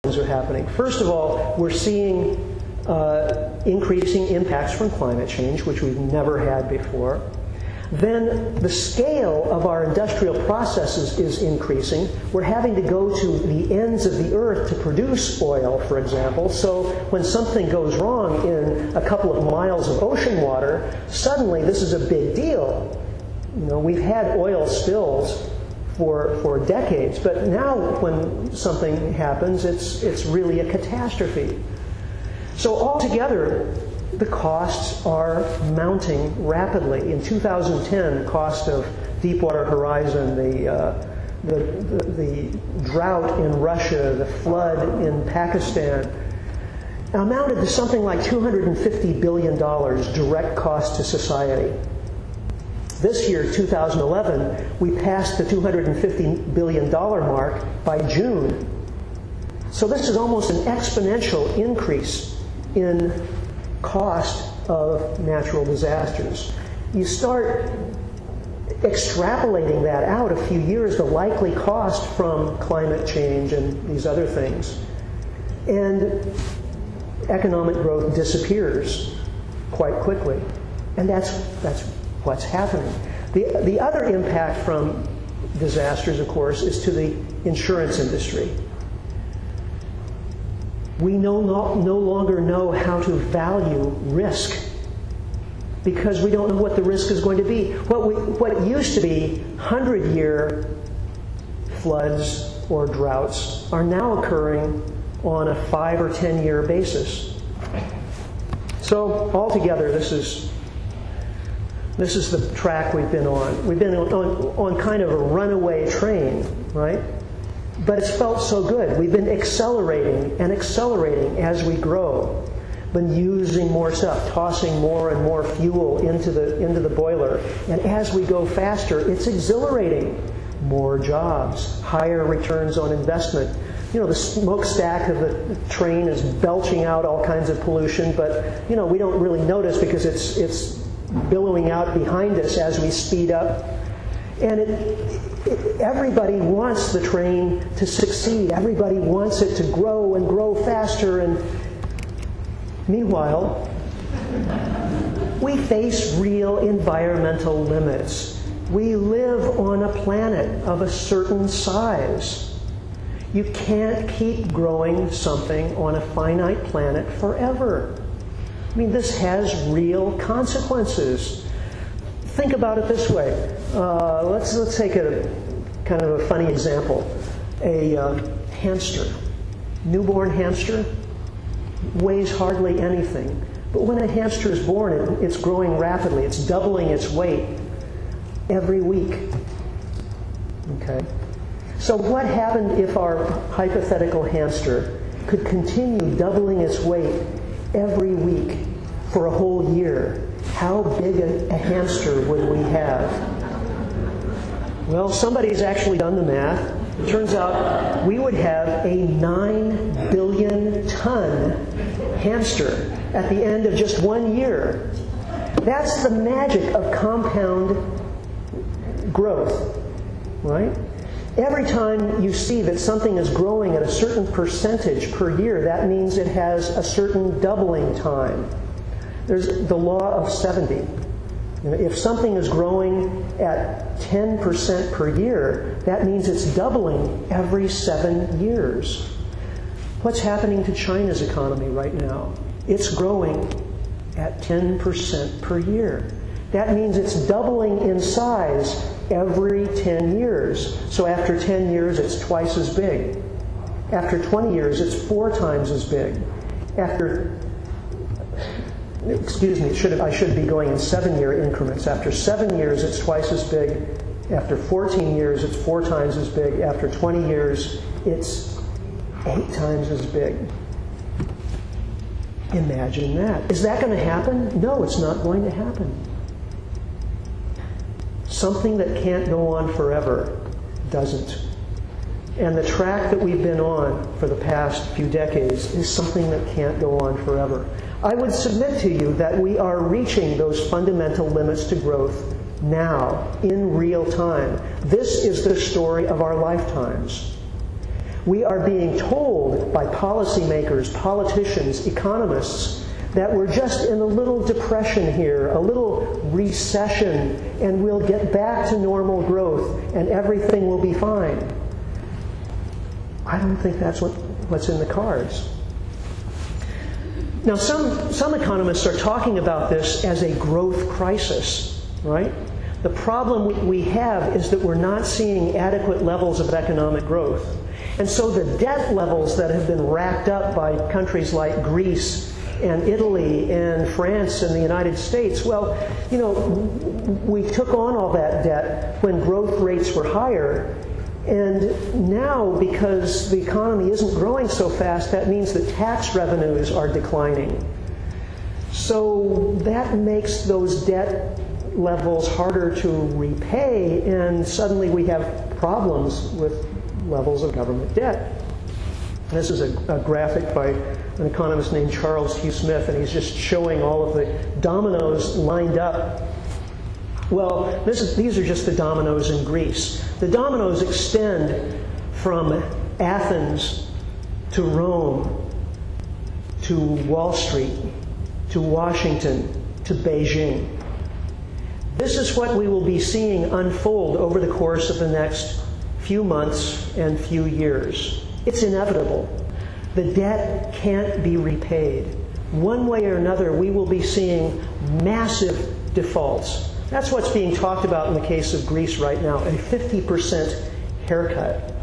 things are happening. First of all, we're seeing increasing impacts from climate change, which we've never had before. Then the scale of our industrial processes is increasing. We're having to go to the ends of the earth to produce oil, for example. So when something goes wrong in a couple of miles of ocean water, suddenly this is a big deal. You know, we've had oil spills for decades, but now when something happens, it's really a catastrophe. So altogether, the costs are mounting rapidly. In 2010, the cost of Deepwater Horizon, the drought in Russia, the flood in Pakistan, amounted to something like $250 billion direct cost to society. This year, 2011, we passed the $250 billion mark by June. So this is almost an exponential increase in cost of natural disasters. You start extrapolating that out a few years, the likely cost from climate change and these other things, and economic growth disappears quite quickly. And that's what's happening. The other impact from disasters, of course, is to the insurance industry. We no longer know how to value risk because we don't know what the risk is going to be. What used to be 100-year floods or droughts are now occurring on a 5 or 10-year basis. So altogether, this is the track we've been on. We've been on kind of a runaway train, right? But it's felt so good. We've been accelerating and accelerating as we grow. Been using more stuff, tossing more and more fuel into the boiler. And as we go faster, it's exhilarating. More jobs, higher returns on investment. You know, the smokestack of the train is belching out all kinds of pollution, but you know, we don't really notice because it's billowing out behind us as we speed up. And everybody wants the train to succeed. Everybody wants it to grow and grow faster. And meanwhile, we face real environmental limits. We live on a planet of a certain size. You can't keep growing something on a finite planet forever. I mean, this has real consequences. Think about it this way. Let's take a kind of a funny example. A hamster, newborn hamster, weighs hardly anything. But when a hamster is born, it's growing rapidly. It's doubling its weight every week. Okay? So what happened if our hypothetical hamster could continue doubling its weight every week for a whole year? How big a hamster would we have? Well, somebody's actually done the math. It turns out we would have a 9 billion ton hamster at the end of just 1 year. That's the magic of compound growth, right? Every time you see that something is growing at a certain percentage per year, that means it has a certain doubling time. There's the law of 70. You know, if something is growing at 10% per year, that means it's doubling every 7 years. What's happening to China's economy right now? It's growing at 10% per year. That means it's doubling in size every 10 years. So after 10 years, it's twice as big. After 20 years, it's 4 times as big. Excuse me, I should be going in 7-year increments. After 7 years, it's twice as big. After 14 years, it's 4 times as big. After 20 years, it's 8 times as big. Imagine that. Is that going to happen? No, it's not going to happen. Something that can't go on forever doesn't. And the track that we've been on for the past few decades is something that can't go on forever. I would submit to you that we are reaching those fundamental limits to growth now, in real time. This is the story of our lifetimes. We are being told by policymakers, politicians, economists, that we're just in a little depression here, a little recession, and we'll get back to normal growth and everything will be fine. I don't think that's what's in the cards. Now, some economists are talking about this as a growth crisis, right? The problem we have is that we're not seeing adequate levels of economic growth. And so the debt levels that have been racked up by countries like Greece and Italy and France and the United States, well, you know, we took on all that debt when growth rates were higher. And now, because the economy isn't growing so fast, that means that tax revenues are declining. So that makes those debt levels harder to repay, and suddenly we have problems with levels of government debt. This is a graphic by an economist named Charles Hugh Smith, and he's just showing all of the dominoes lined up. Well, these are just the dominoes in Greece. The dominoes extend from Athens to Rome, to Wall Street, to Washington, to Beijing. This is what we will be seeing unfold over the course of the next few months and few years. It's inevitable. The debt can't be repaid. One way or another, we will be seeing massive defaults. That's what's being talked about in the case of Greece right now, a 50% haircut.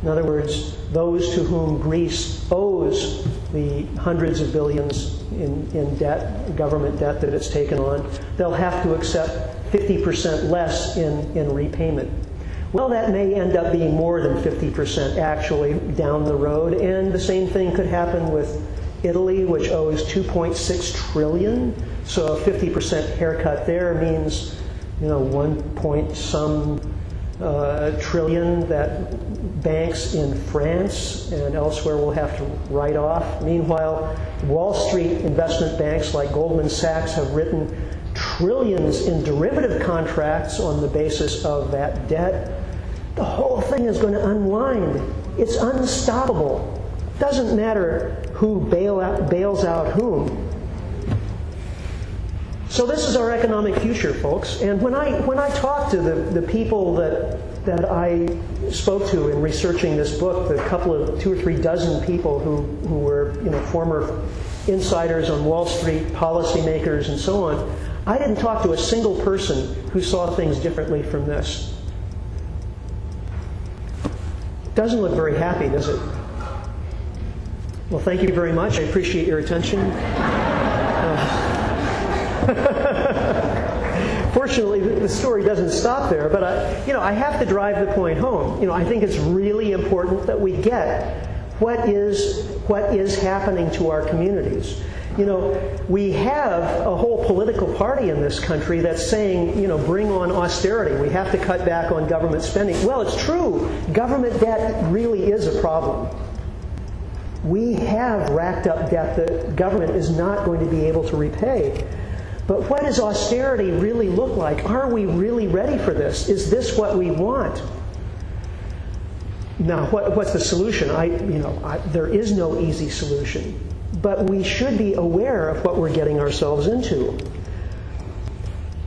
In other words, those to whom Greece owes the hundreds of billions in debt, government debt that it's taken on, they'll have to accept 50% less in repayment. Well, that may end up being more than 50% actually down the road, and the same thing could happen with Italy, which owes 2.6 trillion. So a 50% haircut there means, you know, 1 trillion that banks in France and elsewhere will have to write off. Meanwhile, Wall Street investment banks like Goldman Sachs have written trillions in derivative contracts on the basis of that debt. The whole thing is going to unwind. It's unstoppable. Doesn't matter who bails out whom. So this is our economic future, folks. And when I talk to the people that I spoke to in researching this book, the 2 or 3 dozen people who were, you know, former insiders on Wall Street, policymakers, and so on, I didn't talk to a single person who saw things differently from this. Doesn't look very happy, does it? Well, thank you very much. I appreciate your attention. Fortunately, the story doesn't stop there, but I have to drive the point home. You know, I think it's really important that we get what is happening to our communities. You know, we have a whole political party in this country that's saying, you know, bring on austerity. We have to cut back on government spending. Well, it's true. Government debt really is a problem. We have racked up debt that government is not going to be able to repay. But what does austerity really look like? Are we really ready for this? Is this what we want? Now, what's the solution? There is no easy solution. But we should be aware of what we're getting ourselves into.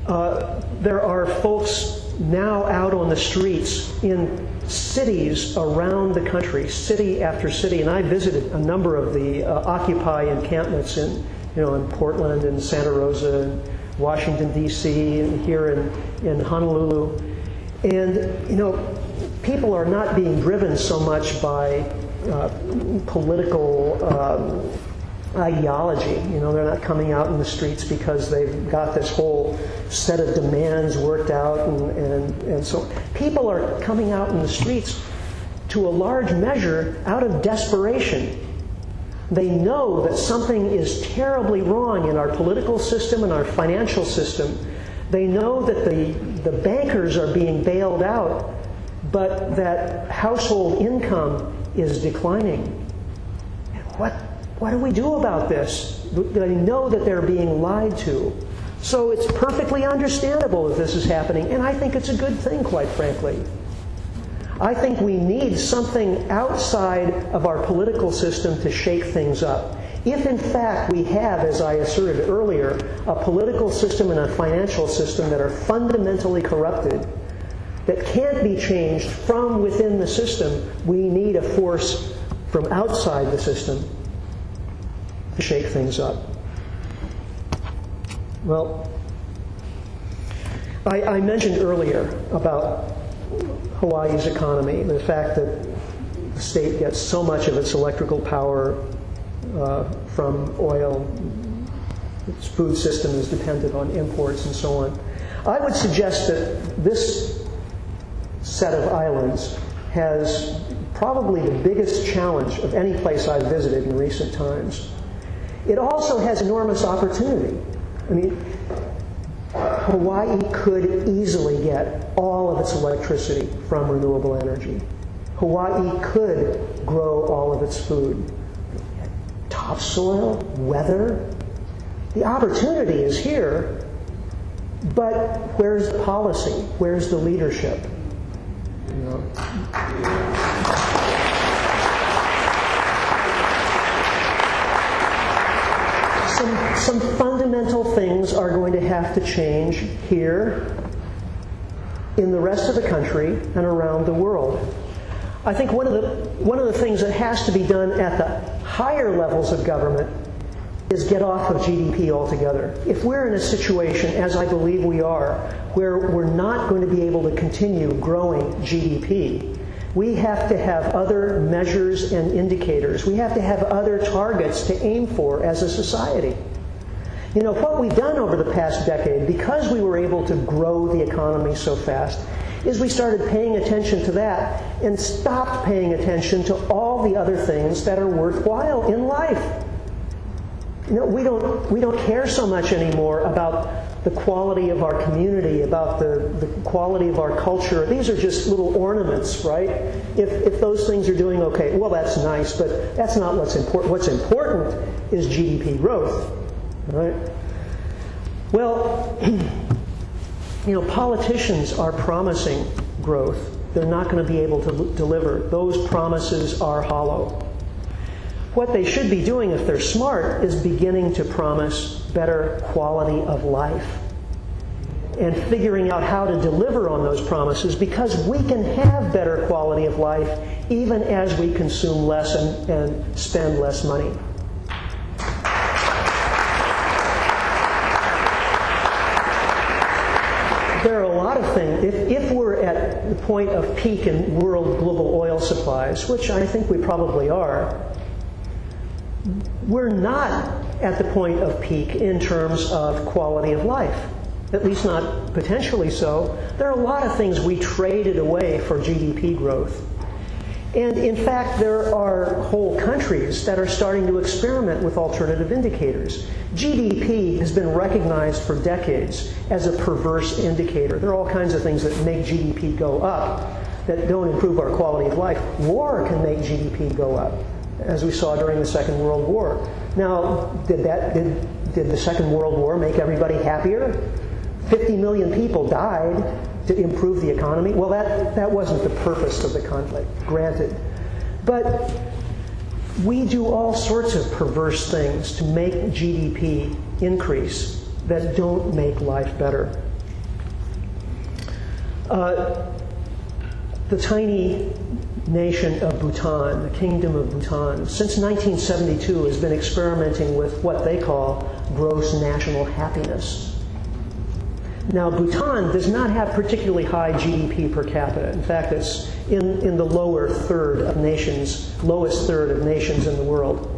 There are folks now out on the streets in cities around the country, city after city, and I visited a number of the Occupy encampments in Portland and Santa Rosa and Washington, D.C., and here in Honolulu. And, you know, people are not being driven so much by political ideology. You know, they're not coming out in the streets because they've got this whole set of demands worked out, and so people are coming out in the streets to a large measure out of desperation. They know that something is terribly wrong in our political system and our financial system. They know that the bankers are being bailed out, but that household income is declining. And what do we do about this? They know that they're being lied to. So it's perfectly understandable that this is happening, and I think it's a good thing, quite frankly. I think we need something outside of our political system to shake things up. If in fact we have, as I asserted earlier, a political system and a financial system that are fundamentally corrupted, that can't be changed from within the system, we need a force from outside the system to shake things up. Well, I mentioned earlier about Hawaii's economy, the fact that the state gets so much of its electrical power from oil. Its food system is dependent on imports and so on. I would suggest that this set of islands has probably the biggest challenge of any place I've visited in recent times. It also has enormous opportunity. I mean, Hawaii could easily get all of its electricity from renewable energy. Hawaii could grow all of its food. Topsoil, weather, the opportunity is here, but where's the policy? Where's the leadership? You know? Some fundamental things are going to have to change here, in the rest of the country, and around the world. I think one of the things that has to be done at the higher levels of government is get off of GDP altogether. If we're in a situation, as I believe we are, where we're not going to be able to continue growing GDP, we have to have other measures and indicators. We have to have other targets to aim for as a society. You know, what we've done over the past decade, because we were able to grow the economy so fast, is we started paying attention to that and stopped paying attention to all the other things that are worthwhile in life. You know, we don't care so much anymore about the quality of our community, about the quality of our culture. These are just little ornaments, right? If those things are doing okay, well, that's nice, but that's not what's important. What's important is GDP growth, right? Well, you know, politicians are promising growth. They're not going to be able to deliver. Those promises are hollow. What they should be doing, if they're smart, is beginning to promise better quality of life and figuring out how to deliver on those promises, because we can have better quality of life even as we consume less and spend less money. There are a lot of things. If we're at the point of peak in world global oil supplies, which I think we probably are, we're not at the point of peak in terms of quality of life, at least not potentially so. There are a lot of things we traded away for GDP growth. And in fact, there are whole countries that are starting to experiment with alternative indicators. GDP has been recognized for decades as a perverse indicator. There are all kinds of things that make GDP go up that don't improve our quality of life. War can make GDP go up, as we saw during the Second World War. Now, did the Second World War make everybody happier? 50 million people died to improve the economy. Well, that wasn't the purpose of the conflict, granted. But we do all sorts of perverse things to make GDP increase that don't make life better. The tiny nation of Bhutan, the Kingdom of Bhutan, since 1972 has been experimenting with what they call gross national happiness. Now, Bhutan does not have particularly high GDP per capita. In fact, it's in the lowest third of nations in the world.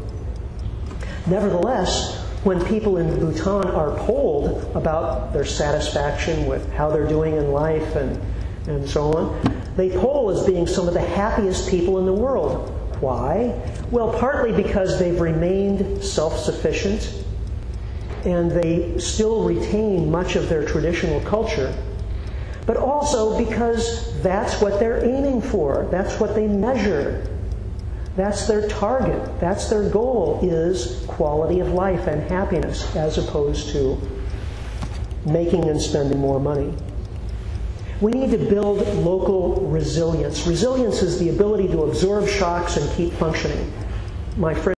Nevertheless, when people in Bhutan are polled about their satisfaction with how they're doing in life and so on, they poll as being some of the happiest people in the world. Why? Well, partly because they've remained self-sufficient and they still retain much of their traditional culture, but also because that's what they're aiming for. That's what they measure. That's their target. That's their goal, is quality of life and happiness, as opposed to making and spending more money. We need to build local resilience. Resilience is the ability to absorb shocks and keep functioning. My friend